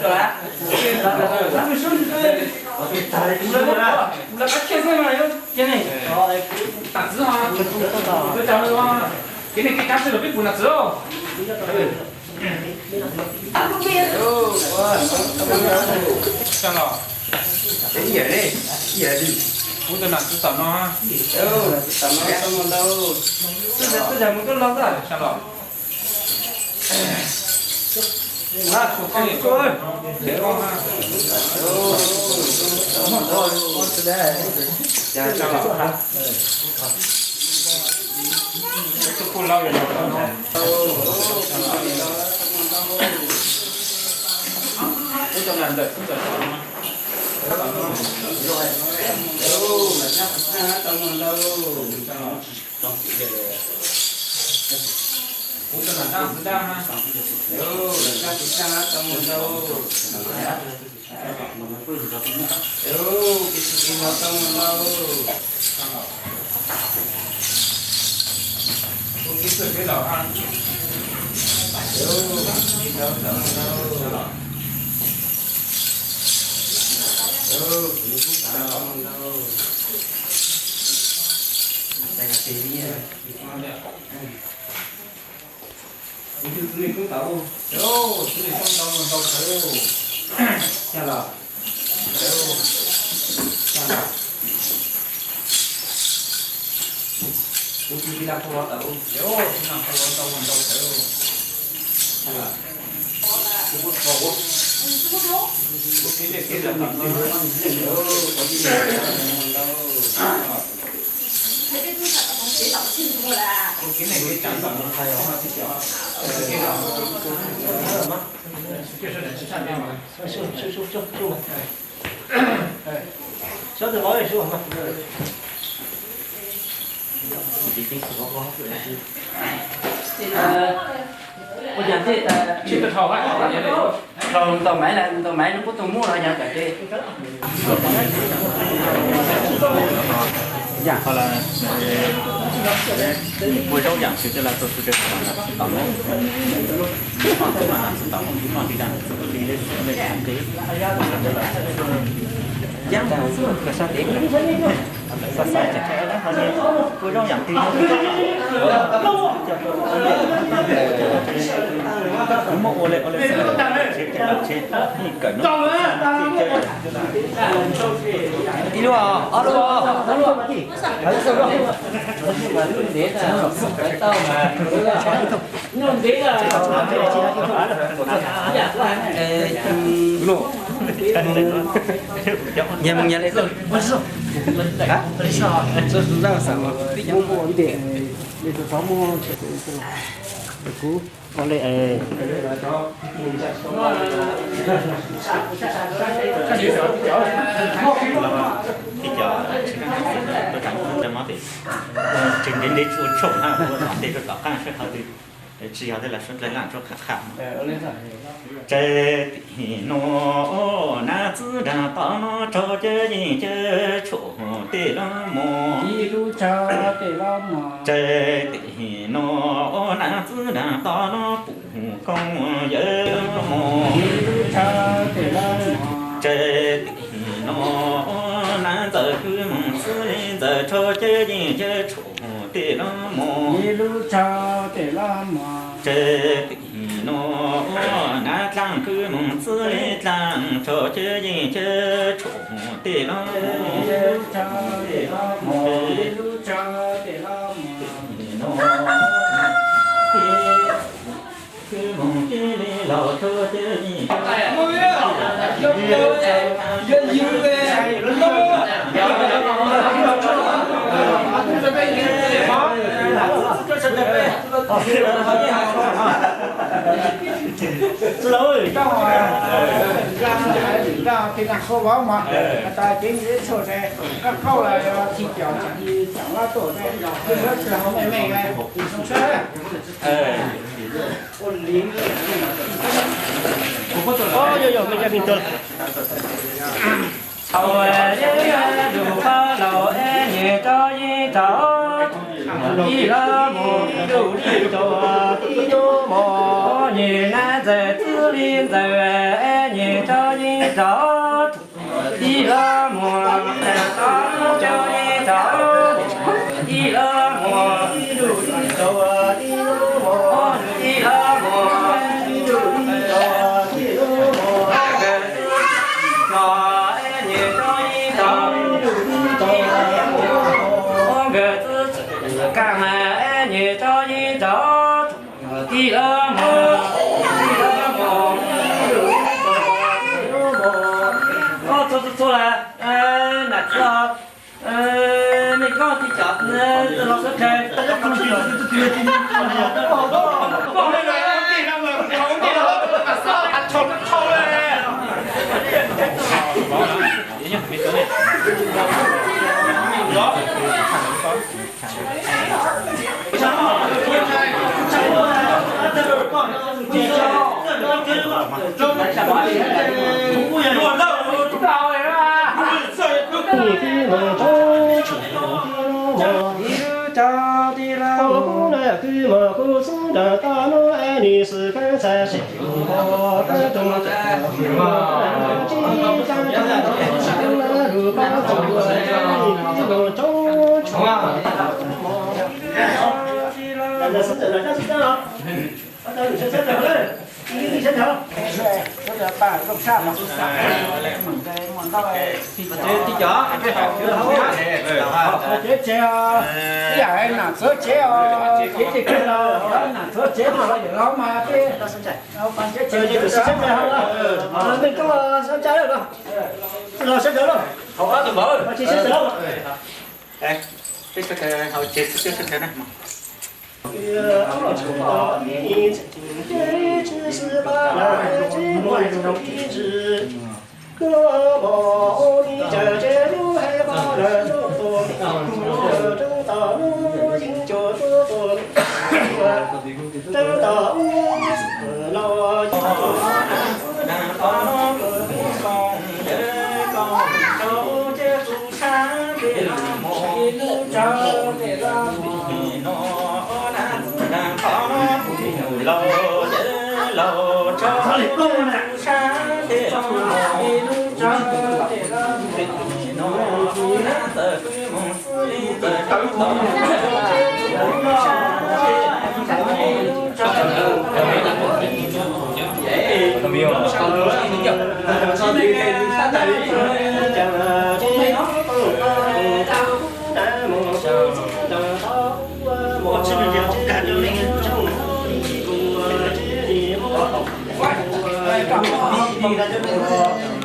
là các kia xem này cái này tạt dữ hả tôi chào được không cái này cái cáp sẽ được biết cuốn là dữ không sao nào cái gì đấy muốn tôi làm tôi tầm nó tầm nó đâu tôi giờ muốn tôi lo rồi sao nào à, con để con ha. Con từ đây. Dạ, sao hả? Tôi không lau được đâu. Tôi cho làm được, tôi cho làm. Rồi. Đâu, mà chắc tao đâu. Trong cái cũng cho là đang đang ha, đâu là đang trong một đâu, đâu cái nó trong một đâu, cũng cái sợi cái lò ăn, đâu cái đâu trong một đâu, đâu cái thuốc trong một đâu, đây là cái gì vậy? Ini pun tahu. Yo, ini pun tahu tahu. Chalo. Yo. Chalo. Kita bila kau tahu. Yo, nak kau tahu. Chalo. Cukup kau. Kita nak tahu. Yo, tahu. Cái này cái sản phẩm nó thay hóa thì kiểu cái nào cái số này số sản phẩm mà số số từ nói về số mà bây giờ thì chưa được thầu lại thầu tàu máy nó có tàu mua là nhà cả đây dạ hoặc là buổi đầu giảng sự là tôi sẽ tổng tổng thì rằng thì lên làm cái giảng là sao thế sao sai chạy đó hơn buổi đầu giảng thì đúng một ô lệ trên đi đâu à đâu để tao mà nhưng để là nhà mình nhà này rồi hả rồi ra sao mua đi để cho mua cú con đây thì giờ tôi cảm thấy là nó thì trình đến đấy chuột trộm ha để cho các can sẽ học thì chỉ học đây là xuất làm cho khả khả trái nó na tự ra tao nó cho chơi gì chơi chỗ để nó mò đi lu cha để nó mò trái nó na tự ra tao nó bù công dễ mò đi lu cha để nó mò trái nó na giờ cứ mong xưa giờ cho chơi gì chơi chỗ để nó mò đi lu cha để nó mò trái nó na tăng cứ mong xưa tăng cho chơi gì chơi chỗ để nó cha để nó mò đi lu cha để nó mò cứ mong chơi đi lò cho chơi gì rồi ra thì là khâu báo mà ta chính cái số này các khâu là thịt chảo thì chẳng là tổ này nhưng mà là không phải mày này không sao ôn lính mình ra bình thường hầu đủ ba lầu nhẹ cho y cháu y la mồ đủ đi cho y đô mồ nhẹ na giờ tư liên giờ nhẹ nhị cho nhị cho đi la mùa ta cho nhị cho đi la mùa đi la mùa đi la mùa càng mà nhẹ cho nhẹ cho đi ở mồ thôi là nãy giờ mình có đi chợ từ lúc sớm chơi không chịu không lên rồi không đi đâu mà không đi đâu mà sao ăn chốt không lên vậy nhá biết rồi đó đi xem nào. Bây giờ bà không sao mà. Mình cái món đó thì tí chó. Chế chế cái này là sớ chế cái kia là sớ chế mà lại được không mà cái bạn chế chế thì sớ chế không. Mình có sớ chế được không? Rồi sớ chế rồi. Không có được rồi. Chị sớ chế đâu? Đây. Cái cái hồi chế sớ chế này. Lâu cho sáng để nó cho nó tờ mong tờ tấm tấm Hãy subscribe cho kênh Ghiền Mì Gõ để không bỏ lỡ những video hấp dẫn.